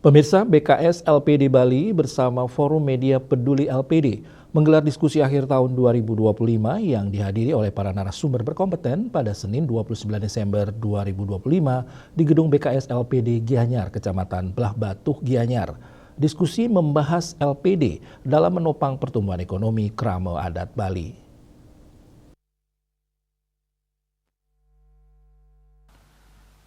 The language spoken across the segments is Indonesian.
Pemirsa, BKS LPD Bali bersama Forum Media Peduli LPD menggelar diskusi akhir tahun 2025 yang dihadiri oleh para narasumber berkompeten pada Senin 29 Desember 2025 di gedung BKS LPD Gianyar, Kecamatan Belah Batuh, Gianyar. Diskusi membahas LPD dalam menopang pertumbuhan ekonomi Krama Adat Bali.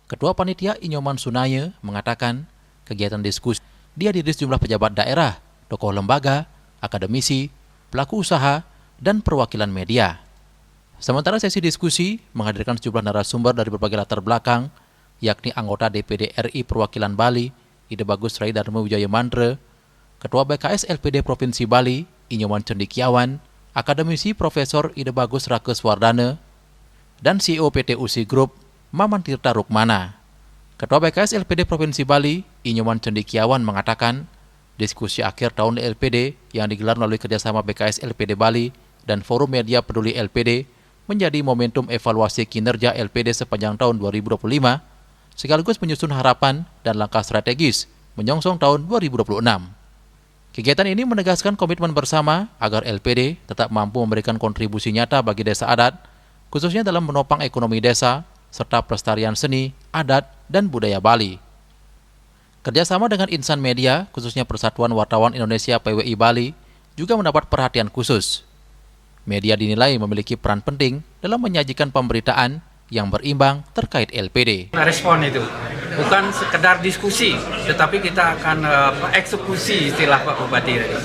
Ketua Panitia Inyoman Sunaya mengatakan kegiatan diskusi dihadiri sejumlah pejabat daerah, tokoh lembaga, akademisi, pelaku usaha, dan perwakilan media. Sementara sesi diskusi menghadirkan sejumlah narasumber dari berbagai latar belakang, yakni anggota DPD RI Perwakilan Bali, Ide Bagus Rai Dharma Wijaya Mantra, Ketua BKS LPD Provinsi Bali, Inyoman Cendikiawan, akademisi Profesor Ide Bagus Rakes Wardana, dan CEO PT USI Group, Maman Tirta Rukmana. Ketua BKS LPD Provinsi Bali, Inyoman Cendikiawan mengatakan, diskusi akhir tahun LPD yang digelar melalui kerjasama BKS LPD Bali dan Forum Media Peduli LPD menjadi momentum evaluasi kinerja LPD sepanjang tahun 2025, sekaligus menyusun harapan dan langkah strategis menyongsong tahun 2026. Kegiatan ini menegaskan komitmen bersama agar LPD tetap mampu memberikan kontribusi nyata bagi desa adat, khususnya dalam menopang ekonomi desa, serta pelestarian seni, adat, dan budaya Bali. Kerjasama dengan insan media, khususnya Persatuan Wartawan Indonesia PWI Bali, juga mendapat perhatian khusus. Media dinilai memiliki peran penting dalam menyajikan pemberitaan yang berimbang terkait LPD. Respon itu bukan sekedar diskusi, tetapi kita akan eksekusi istilah Pak Bupati tadi.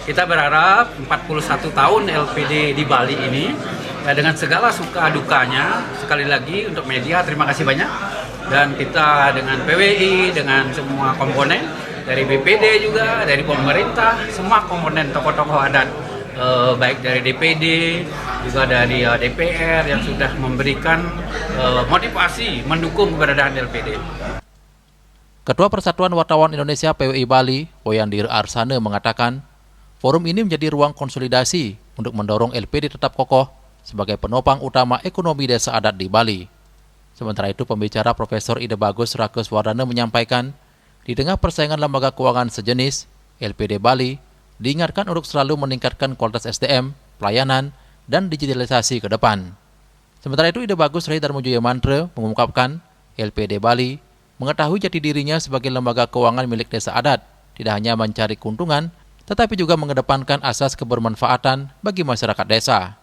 Kita berharap 41 tahun LPD di Bali ini, dengan segala suka dukanya, sekali lagi untuk media terima kasih banyak, dan kita dengan PWI, dengan semua komponen dari BPD juga, dari pemerintah, semua komponen tokoh-tokoh adat, baik dari DPD juga dari DPR yang sudah memberikan motivasi mendukung keberadaan LPD. Ketua Persatuan Wartawan Indonesia PWI Bali, Woyandir Arsana mengatakan, forum ini menjadi ruang konsolidasi untuk mendorong LPD tetap kokoh sebagai penopang utama ekonomi desa adat di Bali. Sementara itu, pembicara Profesor Ide Bagus Rakes Wardana menyampaikan, di tengah persaingan lembaga keuangan sejenis, LPD Bali diingatkan untuk selalu meningkatkan kualitas SDM, pelayanan, dan digitalisasi ke depan. Sementara itu, Ide Bagus Rai Dharma Wijaya Mantra mengungkapkan, LPD Bali mengetahui jati dirinya sebagai lembaga keuangan milik desa adat, tidak hanya mencari keuntungan, tetapi juga mengedepankan asas kebermanfaatan bagi masyarakat desa.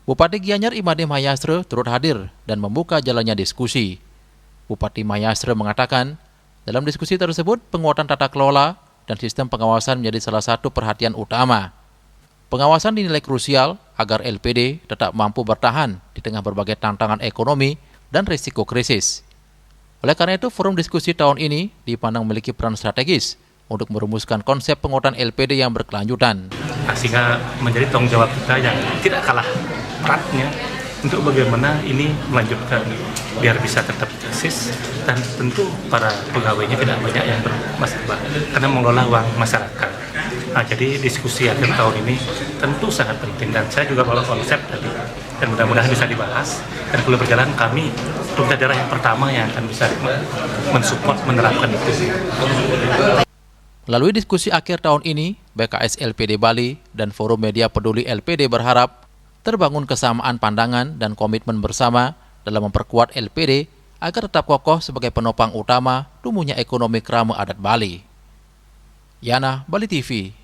Bupati Gianyar Imade Mayastre turut hadir dan membuka jalannya diskusi. Bupati Mayastre mengatakan, dalam diskusi tersebut penguatan tata kelola dan sistem pengawasan menjadi salah satu perhatian utama. Pengawasan dinilai krusial agar LPD tetap mampu bertahan di tengah berbagai tantangan ekonomi dan risiko krisis. Oleh karena itu, forum diskusi tahun ini dipandang memiliki peran strategis untuk merumuskan konsep penguatan LPD yang berkelanjutan. Sehingga menjadi tanggung jawab kita yang tidak kalah beratnya untuk bagaimana ini melanjutkan biar bisa tetap eksis, dan tentu para pegawainya tidak banyak yang bermasalah karena mengelola uang masyarakat. Jadi diskusi akhir tahun ini tentu sangat penting, dan saya juga bawa konsep tadi dan mudah-mudahan bisa dibahas, dan kalau berjalan kami pemerintah daerah yang pertama yang akan bisa mensupport menerapkan itu. Melalui diskusi akhir tahun ini, BKS LPD Bali dan Forum Media Peduli LPD berharap terbangun kesamaan pandangan dan komitmen bersama dalam memperkuat LPD agar tetap kokoh sebagai penopang utama tumbuhnya ekonomi Krama Adat Bali. Yana, Bali TV.